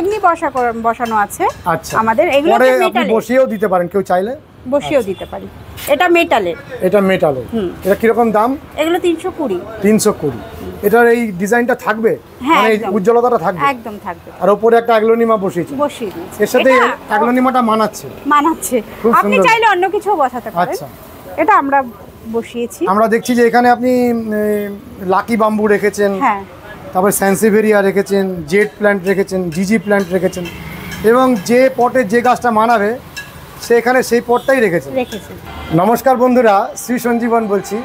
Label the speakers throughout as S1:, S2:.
S1: এমনি বসানো আছে।
S2: আচ্ছা,
S1: আমাদের এগুলো
S2: আপনি বসিয়েও দিতে পারেন কেউ চাইলে,
S1: বসিয়েও দিতে পারি। এটা মেটালের।
S2: এটা মেটালের। এটা কি রকম দাম?
S1: এগুলো 320।
S2: 320। এটার এই ডিজাইনটা থাকবে, মানে উজ্জ্বলতাটা থাকবে?
S1: একদম থাকবে।
S2: আর উপরে একটা অ্যাগ্লোনিমা বসিয়ে দিয়েছি। এর সাথে অ্যাগ্লোনিমাটা মানাচ্ছে।
S1: আপনি চাইলে অন্য কিছুও বসাতে পারেন।
S2: আচ্ছা,
S1: এটা আমরা বসিয়েছি।
S2: আমরা দেখছি যে এখানে আপনি লাকি বাম্বু রেখেছেন,
S1: হ্যাঁ,
S2: তারপরে স্যান্সিভেরিয়া রেখেছেন, জেড প্ল্যান্ট রেখেছেন, জিজি প্ল্যান্ট রেখেছেন, এবং যে পটে যে গাছটা মানাবে সেখানে সেই পটটাই রেখেছেন। নমস্কার বন্ধুরা, শ্রী সঞ্জীবন বলছি।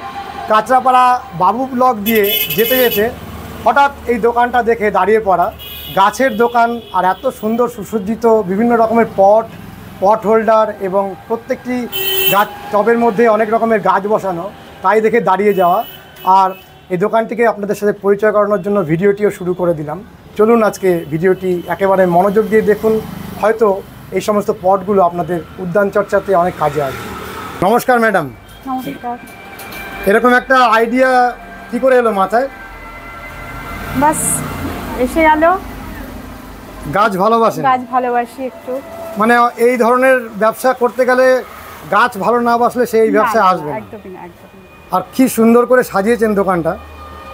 S2: কাঁচরাপাড়া বাবু ব্লগ দিয়ে যেতে যেতে হঠাৎ এই দোকানটা দেখে দাঁড়িয়ে পড়া। গাছের দোকান, আর এত সুন্দর সুসজ্জিত বিভিন্ন রকমের পট হোল্ডার, এবং প্রত্যেকটি গাছ টবের মধ্যে অনেক রকমের গাছ বসানো, তাই দেখে দাঁড়িয়ে যাওয়া। আর এই দোকানটিকে আপনাদের সাথে পরিচয় করানোর জন্য ভিডিওটিও শুরু করে দিলাম। চলুন আজকে ভিডিওটি একেবারে মনোযোগ দিয়ে দেখুন, হয়তো এই সমস্ত পটগুলো আপনাদের উদ্যান চর্চাতে অনেক কাজে আসবে। নমস্কার ম্যাডাম।
S1: নমস্কার।
S2: এরকম একটা আইডিয়া কি করে এলো মাথায়?
S1: বাস এসে গেল।
S2: গাছ
S1: ভালোবাসি একটু।
S2: মানে এই ধরনের ব্যবসা করতে গেলে গাছ ভালো না বাসলে সেই ব্যবসায় আসবে না। আর কি সুন্দর করে সাজিয়েছেন দোকানটা,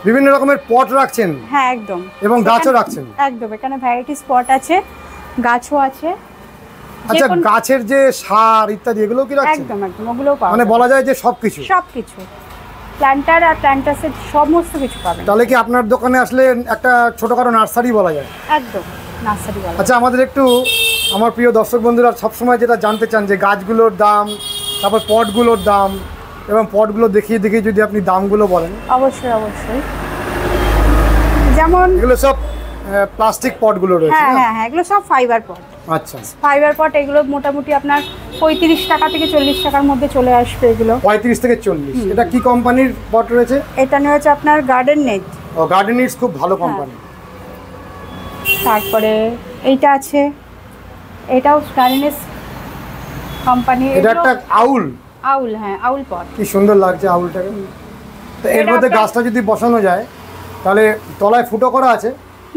S2: বিভিন্ন রকমের পট রাখছেন।
S1: হ্যাঁ, একদম।
S2: এবং গাছও রাখছেন।
S1: একদম, এখানে ভ্যারাইটি স্পট আছে, গাছও আছে।
S2: আচ্ছা, গাছের যে সার ইত্যাদি এগুলো কি রাখছেন?
S1: একদম একদম, ওগুলোও পাবেন।
S2: মানে বলা যায় যে সবকিছু
S1: প্ল্যান্টার আর প্ল্যান্টাসের সমস্ত কিছু পাবেন।
S2: তাহলে কি আপনার দোকানে আসলে একটা ছোটখাটো নার্সারি বলা যায়?
S1: একদম, নার্সারি বলা যায়।
S2: আচ্ছা, আমাদের একটু, আমার প্রিয় দর্শক বন্ধুরা সবসময় যেটা জানতে চান যে গাছগুলোর দাম, তারপর পটগুলোর দাম, এবং পটগুলো দেখিয়ে দেখিয়ে যদি আপনি দামগুলো বলেন।
S1: অবশ্যই অবশ্যই। যেমন
S2: এগুলো সব প্লাস্টিক পটগুলো রয়েছে।
S1: হ্যাঁ, এগুলো সব ফাইবার পট।
S2: আচ্ছা,
S1: ফাইবার পট এগুলো মোটামুটি আপনার 35 টাকা থেকে 40 টাকার মধ্যে চলে আসবে এগুলো।
S2: 35 থেকে 40। এটা কি কোম্পানির পট রয়েছে?
S1: এটা নিয়ে হচ্ছে আপনার গার্ডেন নেট।
S2: ও, গার্ডেন নিডস খুব ভালো কোম্পানি।
S1: তারপরে এইটা আছে, এটাও গার্ডেনেস কোম্পানি।
S2: এটা একটা আউল।
S1: হ্যাঁ, আউল পট।
S2: কি সুন্দর লাগছে আউলটাকে। তো এর মধ্যে গাছটা যদি বসানো যায় তাহলে তলায় ফুটো করা আছে?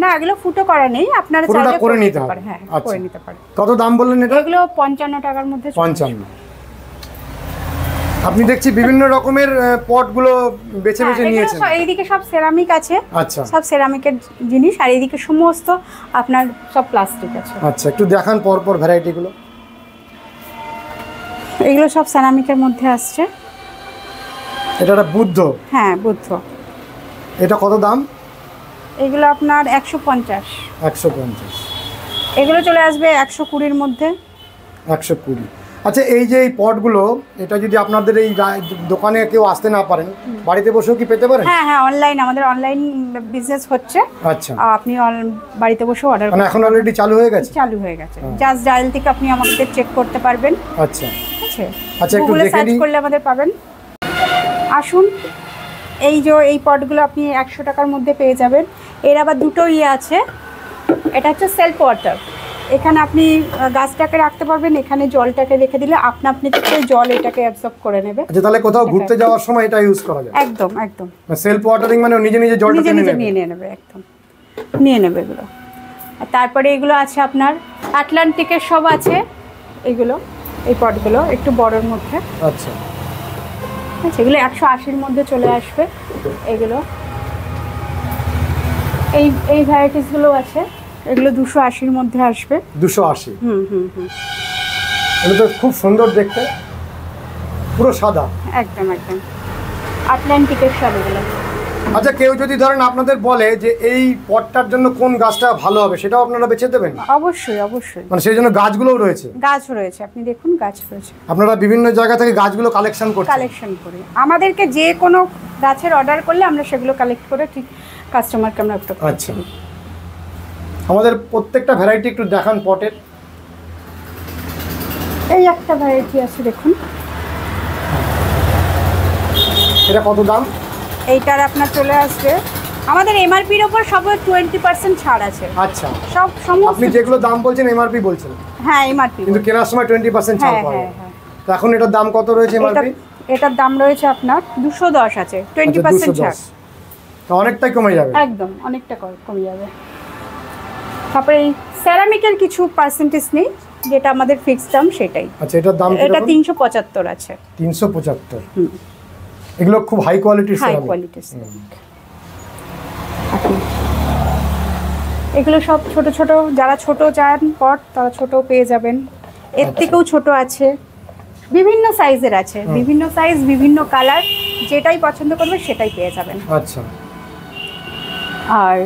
S1: না, এগুলো ফুটো করা নেই, আপনারা চাইলে
S2: করে নিতে পারে।
S1: হ্যাঁ, করে নিতে পারে।
S2: কত দাম বললেন এটা?
S1: এগুলো 55 টাকার মধ্যে।
S2: 55। আপনি দেখছি বিভিন্ন রকমের পটগুলো বেছে বেছে নিয়েছেন।
S1: এইদিকে সব সেরামিক আছে।
S2: আচ্ছা,
S1: সব সেরামিকের জিনিস, আর এইদিকে সমস্ত আপনার সব প্লাস্টিক আছে।
S2: আচ্ছা, একটু দেখান পরপর ভ্যারাইটিগুলো।
S1: এগুলো সব সেরামিকের মধ্যে আসছে।
S2: এটা একটা বুদ্ধ।
S1: হ্যাঁ, বুদ্ধ।
S2: এটা কত দাম?
S1: এগুলো আপনার 150।
S2: 150।
S1: এগুলো চলে আসবে 120-র মধ্যে।
S2: 120। আচ্ছা, এই যে এই পটগুলো, এটা যদি আপনাদের এই দোকানে কেউ আসতে না পারেন, বাড়িতে বসেও কি পেতে পারেন?
S1: হ্যাঁ, অনলাইন, আমাদের অনলাইন বিজনেস হচ্ছে।
S2: আচ্ছা,
S1: আপনি বাড়িতে বসেও অর্ডার
S2: মানে এখন অলরেডি চালু হয়ে গেছে?
S1: জাস্ট ডায়াল থেকে আপনি আমাদের চেক করতে পারবেন।
S2: আচ্ছা,
S1: ঠিক আছে।
S2: আচ্ছা, একটু দেখে
S1: সার্চ করলে আমাদের পাবেন। আসুন, এই পটগুলো আপনি 100 টাকার মধ্যে পেয়ে যাবেন। এর আবার দুটো আছে। এটা হচ্ছে সেলফ ওয়াটার। এখানে আপনি গাছটাকে রাখতে পারবেন, এখানে জলটাকে রেখে দিলে আপনি থেকে জল এটাকে অ্যাবসর্ব করে নেবে।
S2: আচ্ছা, তাহলে কোথাও ঘুরতে যাওয়ার সময় এটা ইউজ করা যায়?
S1: একদম একদম।
S2: সেলফ ওয়াটারিং মানে নিজে নিজে জলটা
S1: নিয়ে নেবে। একদম নিয়ে নেবে এগুলো। আর তারপরে এগুলো আছে আপনার আটলান্টিকের সব আছে এগুলো, এই পটগুলো একটু বড়র মধ্যে।
S2: আচ্ছা,
S1: এগুলো 180-র মধ্যে চলে আসবে। এগুলো এই ভ্যারাইটিসগুলো আছে, এগুলো 280-র মধ্যে আসবে।
S2: 280? এগুলো তো খুব সুন্দর দেখতে, পুরো সাদা।
S1: একদম একদম, আটলান্টিকের সব এগুলো।
S2: আচ্ছা, কেউ যদি ধরেন আপনাদের বলে যে এই পটটার জন্য কোন গাছটা ভালো হবে, সেটাও আপনারা বেছে দেবেন?
S1: অবশ্যই অবশ্যই।
S2: মানে সেই জন্য গাছগুলোও রয়েছে?
S1: গাছও রয়েছে, আপনি দেখুন গাছ রয়েছে।
S2: আপনারা বিভিন্ন জায়গা থেকে গাছগুলো কালেকশন
S1: করি। আমাদেরকে যে কোনো গাছের অর্ডার করলে আমরা সেগুলো কালেক্ট করে ঠিক কাস্টমারকে আমরা একটা।
S2: আচ্ছা, আমাদের প্রত্যেকটা ভ্যারাইটি একটু দেখান পটের।
S1: এই একটা ভ্যারাইটি আছে, দেখুন।
S2: এটা কত দাম?
S1: এইটার আপনার চলে আসবে আমাদের এমআরপির উপর সব 20% ছাড় আছে।
S2: আচ্ছা,
S1: সব সমস্ত
S2: আপনি যেগুলো দাম বলছেন এমআরপি বলছেন?
S1: হ্যাঁ, এমআরপি,
S2: কিন্তু কেনার সময় 20% ছাড় পাওয়া যায়। তো এখন এটার দাম কত রয়েছে এমআরপি?
S1: এটার দাম রয়েছে আপনার 210 আছে, 20% ছাড়।
S2: তো অনেকটাই কমে যাবে।
S1: একদম, অনেকটা কমে যাবে। তারপরে এই সেরামিকের কিছু পার্সেন্টেজ নেই, যেটা আমাদের ফিক্সড দাম সেটাই।
S2: আচ্ছা, এটার দাম
S1: এটা 375 আছে।
S2: 375। এগুলো খুব হাই কোয়ালিটির
S1: হাই কোয়ালিটির। এগুলো সব ছোট ছোট, যারা ছোট চান পট তারা ছোট পেয়ে যাবেন। এর থেকেও ছোট আছে, বিভিন্ন সাইজের আছে, বিভিন্ন সাইজ বিভিন্ন কালার, যেটাই পছন্দ করবে সেটাই পেয়ে যাবেন।
S2: আচ্ছা,
S1: আর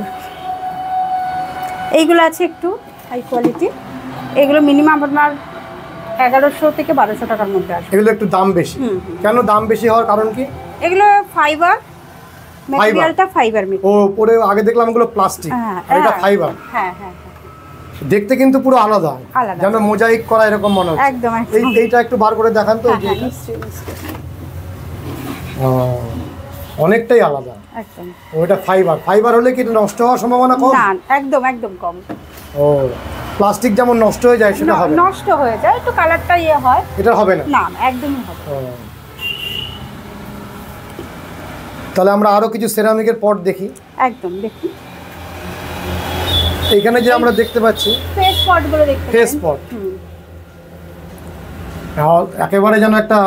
S1: এইগুলো আছে একটু হাই কোয়ালিটি, এগুলো মিনিমাম আপনার 1100 থেকে 1200 টাকার মধ্যে আসবে।
S2: এগুলো একটু দাম বেশি। কেন দাম বেশি হওয়ার কারণ কি?
S1: এগুলো ফাইবার, ম্যাটেরিয়ালটা ফাইবার।
S2: ও পরে আগে দেখলাম এগুলো প্লাস্টিক, আর এটা ফাইবার।
S1: হ্যাঁ হ্যাঁ,
S2: দেখতে কিন্তু পুরো আলাদা, যেন মোজাইক করা এরকম মনে হচ্ছে।
S1: একদম।
S2: এইটা একটু বার করে দেখান তো। অনেকটাই আলাদা
S1: একদম।
S2: ওটা ফাইবার। ফাইবার হলে কি নষ্ট হওয়ার সম্ভাবনা কম?
S1: না, একদম একদম কম।
S2: ও, প্লাস্টিক যেমন নষ্ট হয়ে যায় সেটা হবে?
S1: নষ্ট হয়ে যায়, একটু কালারটা ইয়ে হয়,
S2: এটা হবে না।
S1: না একদমই হবে।
S2: তাহলে আমরা আরো কিছু সেরামিকের পট দেখি।
S1: একদম দেখুন,
S2: এখানে যে আমরা দেখতে পাচ্ছি
S1: ফেস পটগুলো দেখতে,
S2: ফেস পট একেবারে যেন একটা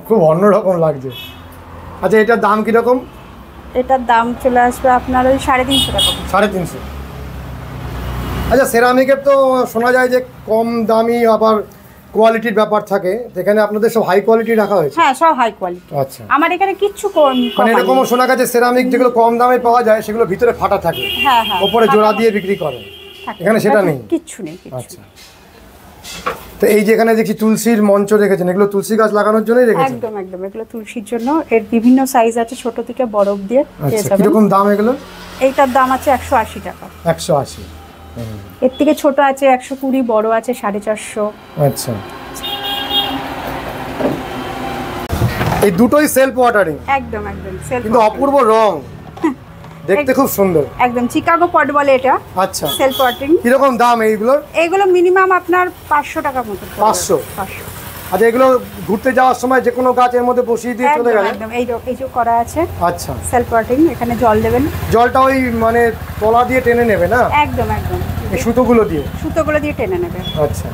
S2: খুব অন্যরকম লাগছে। আচ্ছা, এটার দাম কিরকম?
S1: এটার দাম চলে আসবে আপনার ওই 350 টাকা।
S2: 350। আচ্ছা, সেরামিকের তো শোনা যায় যে কম দামি আবার কোয়ালিটির ব্যাপার থাকে, যেখানে আপনাদের সব হাই কোয়ালিটি রাখা হয়েছে?
S1: হ্যাঁ, সব হাই কোয়ালিটি।
S2: আচ্ছা,
S1: আমার এখানে কিচ্ছু কম।
S2: মানে এরকমও শোনা গেছে সেরামিক যেগুলো কম দামে পাওয়া যায় সেগুলো ভিতরে ফাটা থাকে,
S1: হ্যাঁ হ্যাঁ,
S2: উপরে জোড়া দিয়ে বিক্রি করে। এখানে সেটা নেই,
S1: কিচ্ছু নেই।
S2: আচ্ছা, তো এই যে এখানে দেখছি তুলসীর মঞ্চ রেখেছেন, এগুলো তুলসী গাছ লাগানোর জন্যই রেখেছেন?
S1: একদম একদম, এগুলো তুলসীর জন্য। এর বিভিন্ন সাইজ আছে, ছোট থেকে বড় অবধি পেয়ে যাবেন।
S2: কিরকম দাম এগুলো?
S1: এইটার দাম আছে 180 টাকা।
S2: 180।
S1: এর থেকে ছোট আছে 120, বড় আছে 450।
S2: আচ্ছা, এই দুটোই সেলফ ওয়াটারিং?
S1: একদম একদম সেলফ,
S2: কিন্তু অপূর্ব রং, দেখতে খুব সুন্দর।
S1: একদম চিকাগো পট বলে এটা।
S2: আচ্ছা,
S1: সেলফ ওয়াটারিং।
S2: কিরকম দাম এইগুলোর?
S1: এইগুলো মিনিমাম আপনার 500 টাকার মতো।
S2: 500? আচ্ছা, এগুলো ঘুরতে যাওয়ার সময় যে কোনো গাছের মধ্যে বসিয়ে দিয়ে চলে গেলে?
S1: একদম, এই যে করা আছে।
S2: আচ্ছা,
S1: সেলফ ওয়াটারিং। এখানে জল দেবেন,
S2: জলটা ওই মানে তলা দিয়ে টেনে নেবে না?
S1: একদম একদম,
S2: এই সুতোগুলো দিয়ে?
S1: সুতোগুলো দিয়ে টেনে নেবে।
S2: আচ্ছা,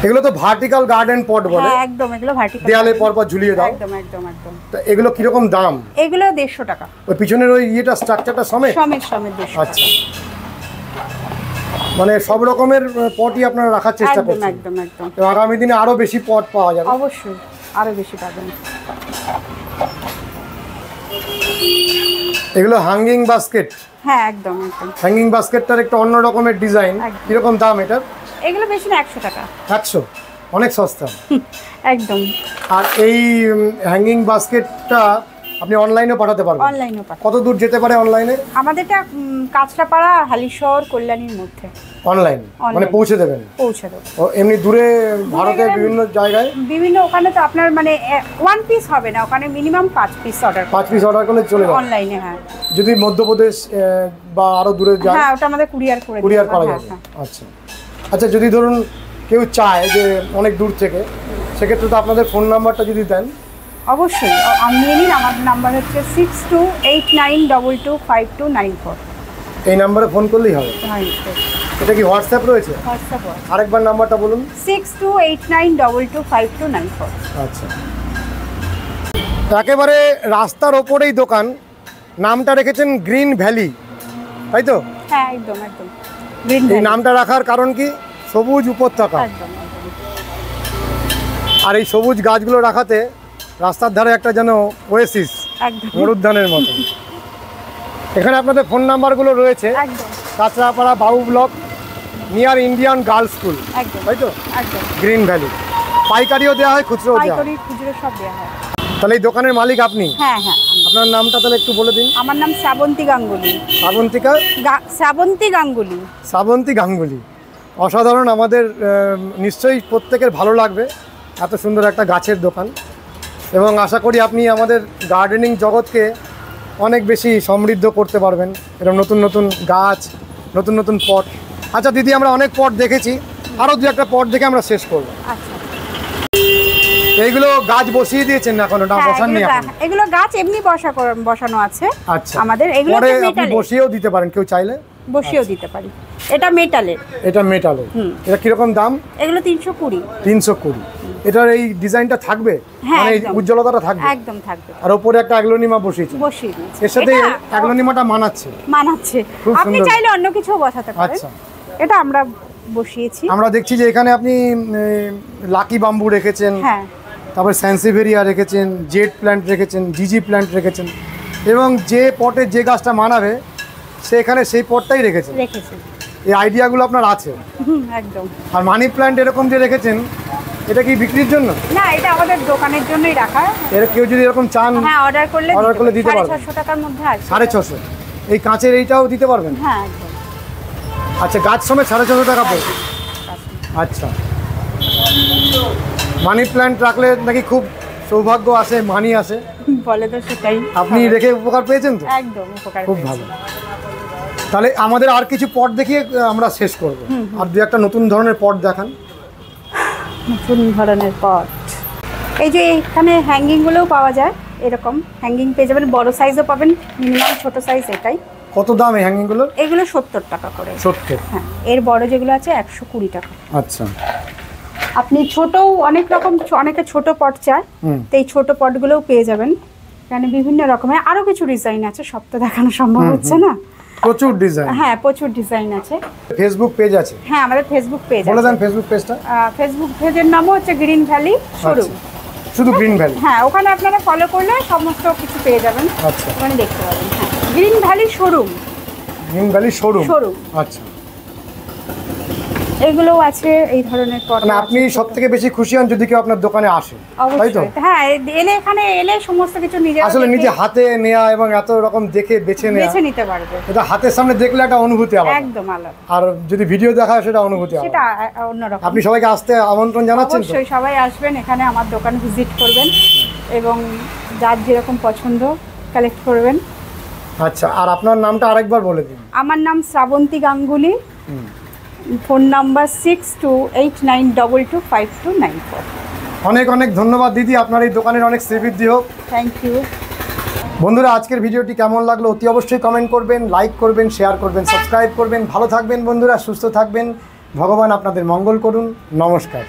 S2: এগুলো তো ভার্টিক্যাল গার্ডেন পট বলে?
S1: হ্যাঁ একদম, এগুলো ভার্টিক্যাল,
S2: দেয়ালে পরপর ঝুলিয়ে দাও?
S1: একদম একদম একদম।
S2: তো এগুলো কিরকম দাম?
S1: এগুলো 150 টাকা।
S2: ওই পিছনের ওই ইয়েটা স্ট্রাকচারটা সমেত?
S1: সমেত 150।
S2: আচ্ছা, মানে সব রকমের পটই আপনারা রাখার চেষ্টা করছেন?
S1: একদম একদম।
S2: তো আগামী দিনে আরো বেশি পট পাওয়া যাবে?
S1: অবশ্যই, আরো বেশি পাবেন।
S2: এগুলো হ্যাঙ্গিং বাস্কেট?
S1: হ্যাঁ একদম একদম।
S2: হ্যাঙ্গিং বাস্কেটটার একটা অন্য রকমের ডিজাইন, কিরকম দাম এটা?
S1: এগুলো বেশি না, 100 টাকা।
S2: 100? অনেক সস্তা।
S1: একদম।
S2: আর এই হ্যাঙ্গিং বাস্কেটটা আপনি অনলাইনেও পাঠাতে পারবেন?
S1: অনলাইনেও পাঠাতে।
S2: কত দূর যেতে পারে অনলাইনে?
S1: আমাদেরটা কাঁচরাপাড়া, হালিশহর, কল্যাণীর মধ্যে।
S2: অনলাইন মানে পৌঁছে দেবেন?
S1: পৌঁছে দেবো।
S2: ও এমনি দূরে ভারতের বিভিন্ন জায়গায়?
S1: বিভিন্ন, ওখানে তো আপনার মানে 1 পিস হবে না, ওখানে minimum 5 piece order.
S2: 5 piece order করলে চলে যাবে
S1: অনলাইনে? হ্যাঁ।
S2: যদি মধ্যপ্রদেশ বা আরো দূরে যায়?
S1: হ্যাঁ, ওটা আমাদের কুরিয়ার
S2: করা যাবে। আচ্ছা আচ্ছা, যদি ধরুন কেউ চায় যে অনেক দূর থেকে, সেক্ষেত্রে তো আপনাদের ফোন নাম্বারটা যদি দেন?
S1: অবশ্যই, আমি নিয়ে নিন। আমার নাম্বার হচ্ছে 6289225294।
S2: এই নাম্বারে ফোন করলেই হবে? এটা কি হোয়াটসঅ্যাপ রয়েছে?
S1: হোয়াটসঅ্যাপ।
S2: আরেকবার নাম্বারটা বলুন।
S1: 6289225294।
S2: আচ্ছা, একেবারে রাস্তার ওপরেই দোকান, নামটা রেখেছেন গ্রিন ভ্যালি, তাই তো?
S1: হ্যাঁ একদম একদম।
S2: এই নামটা রাখার কারণ কি? সবুজ উপত্যকা, আর এই সবুজ গাছগুলো রাখাতে রাস্তার ধারে একটা যেন ওয়েসিস, মরুদ্যানের মতো। এখানে আপনাদের ফোন নাম্বারগুলো রয়েছে। কাঁচরাপাড়া বাবু block, near Indian girls school, তাই তো? Green valley. পাইকারিও দেওয়া হয়, খুচরো দেওয়া হয়?
S1: সব দেওয়া হয়।
S2: তাহলে এই দোকানের মালিক আপনি?
S1: হ্যাঁ হ্যাঁ।
S2: আপনার নামটা তাহলে একটু বলে দিন।
S1: আমার নাম শ্রাবন্তী গাঙ্গুলি।
S2: শ্রাবন্তী গাঙ্গুলি। অসাধারণ। আমাদের নিশ্চয়ই প্রত্যেকের ভালো লাগবে, এত সুন্দর একটা গাছের দোকান, এবং আশা করি আপনি আমাদের গার্ডেনিং জগৎকে অনেক বেশি সমৃদ্ধ করতে পারবেন, এরকম নতুন নতুন গাছ, নতুন নতুন পট। আচ্ছা দিদি, আমরা অনেক পট দেখেছি, আরও দু একটা পট দেখে আমরা শেষ করব।
S1: আচ্ছা।
S2: এইগুলো গাছ বসিয়ে দিয়েছেন না এখনো, না
S1: হ্যাঁ,
S2: বসান নি এখন?
S1: এগুলো গাছ এমনি বসানো আছে।
S2: আচ্ছা,
S1: আমাদের এগুলো
S2: পরে আপনি
S1: মেটালের,
S2: বসিয়েও দিতে পারেন কেউ চাইলে।
S1: বসিয়েও দিতে পারি। এটা মেটালের।
S2: এটা মেটালের। এটা কিরকম দাম?
S1: এগুলো 320।
S2: 320। এটার এই ডিজাইনটা থাকবে,
S1: হ্যাঁ,
S2: মানে এই
S1: একদম।
S2: উজ্জ্বলতাটা থাকবে?
S1: একদম থাকবে।
S2: আর উপরে একটা অ্যাগ্লোনিমা বসিয়েছে,
S1: বসিয়ে দিয়েছি।
S2: এর সাথে
S1: এটা
S2: অ্যাগ্লোনিমাটা মানাচ্ছে।
S1: খুব
S2: সুন্দর।
S1: আপনি চাইলে অন্য কিছুও বসাতে পারেন।
S2: আচ্ছা,
S1: এটা আমরা বসিয়েছি।
S2: আমরা দেখছি যে এখানে আপনি লাকি বাম্বু রেখেছেন,
S1: হ্যাঁ,
S2: তারপরে স্যান্সিভেরিয়া রেখেছেন, জেড প্ল্যান্ট রেখেছেন, জিজি প্ল্যান্ট রেখেছেন, এবং যে পটে যে গাছটা মানাবে সেখানে সেই পটটাই রেখেছেন। এই আইডিয়াগুলো আপনার আছে।
S1: একদম।
S2: আর মানি প্ল্যান্ট এরকম যে রেখেছেন, এটা কি বিক্রির জন্য?
S1: না, এটা আমাদের দোকানের জন্যই রাখা।
S2: এর কেউ যদি এরকম চান,
S1: হ্যাঁ, অর্ডার করলে
S2: দিতে পারবেন।
S1: 650 টাকার মধ্যে আছে।
S2: 650। এই কাঁচের এইটাও দিতে পারবেন?
S1: হ্যাঁ, একদম।
S2: আচ্ছা, গাছ সমেত 650 টাকা পড়বে। আচ্ছা, মানি প্ল্যান্ট রাখলে নাকি খুব সৌভাগ্য আসে, মানি আসে,
S1: বলে তো সেটাই।
S2: আপনি রেখে উপকার পেয়েছেন তো?
S1: একদম উপকার।
S2: খুব ভালো। তাহলে আমাদের আর কিছু পট দেখিয়ে আমরা শেষ করব। আর দু একটা নতুন ধরনের পট দেখান।
S1: নতুন ধরনের পট, এই যে এখানে হ্যাঙ্গিং গুলোও পাওয়া যায়। এরকম হ্যাঙ্গিং পেয়ে যাবেন, বড় সাইজও পাবেন, মিনিমাম ছোট সাইজ এটাই।
S2: কত দাম এই হ্যাঙ্গিংগুলো?
S1: এগুলো 70 টাকা করে।
S2: 70?
S1: হ্যাঁ, এর বড় যেগুলো আছে 120 টাকা।
S2: আচ্ছা,
S1: আপনি ছোটও অনেক রকম, অনেকে ছোট পট চায়, তো এই ছোট পটগুলোও পেয়ে যাবেন। এখানে বিভিন্ন রকমের আরো কিছু ডিজাইন আছে, সব তো দেখানো সম্ভব হচ্ছে না।
S2: প্রচুর ডিজাইন।
S1: হ্যাঁ, প্রচুর ডিজাইন আছে।
S2: ফেসবুক পেজ আছে?
S1: হ্যাঁ, আমাদের ফেসবুক পেজ আছে।
S2: বলে দেন ফেসবুক পেজটা।
S1: ফেসবুক পেজের নামও হচ্ছে গ্রিন ভ্যালি শোরুম।
S2: শুধু গ্রিন ভ্যালি?
S1: হ্যাঁ, ওখানে আপনারা ফলো করলে সমস্ত কিছু পেয়ে যাবেন।
S2: আচ্ছা,
S1: ওখানে দেখতে পাবেন। হ্যাঁ, green valley showroom.
S2: Green valley showroom. আচ্ছা,
S1: এগুলোও আছে এই ধরনের পট।
S2: মানে আপনি সবথেকে বেশি খুশি হন যদি কেউ আপনার দোকানে আসে, তাই তো?
S1: হ্যাঁ, এখানে এলে সমস্ত কিছু
S2: আসলে নিজে হাতে নেওয়া এবং এত রকম দেখে বেছে
S1: নিতে পারবে।
S2: এটা হাতের সামনে দেখলে একটা অনুভূতি আলাদা।
S1: একদম আলাদা।
S2: আর যদি ভিডিও দেখা হয় সেটা অনুভূতি আলাদা।
S1: সেটা অন্যরকম।
S2: আপনি সবাইকে আসতে আমন্ত্রণ জানাচ্ছেন তো?
S1: অবশ্যই সবাই আসবেন, এখানে আমার দোকান ভিজিট করবেন এবং যার যেরকম পছন্দ কালেক্ট করবেন।
S2: আচ্ছা, আর আপনার নামটা আরেকবার বলে দিন।
S1: আমার নাম শ্রাবন্তী গাঙ্গুলি। Phone number 6289225294।
S2: অনেক অনেক ধন্যবাদ দিদি, আপনার এই দোকানের অনেক শ্রীবৃদ্ধি হোক।
S1: Thank you.
S2: বন্ধুরা, আজকের ভিডিওটি কেমন লাগলো অতি অবশ্যই কমেন্ট করবেন, লাইক করবেন, শেয়ার করবেন, সাবস্ক্রাইব করবেন। ভালো থাকবেন বন্ধুরা, সুস্থ থাকবেন। ভগবান আপনাদের মঙ্গল করুন। নমস্কার।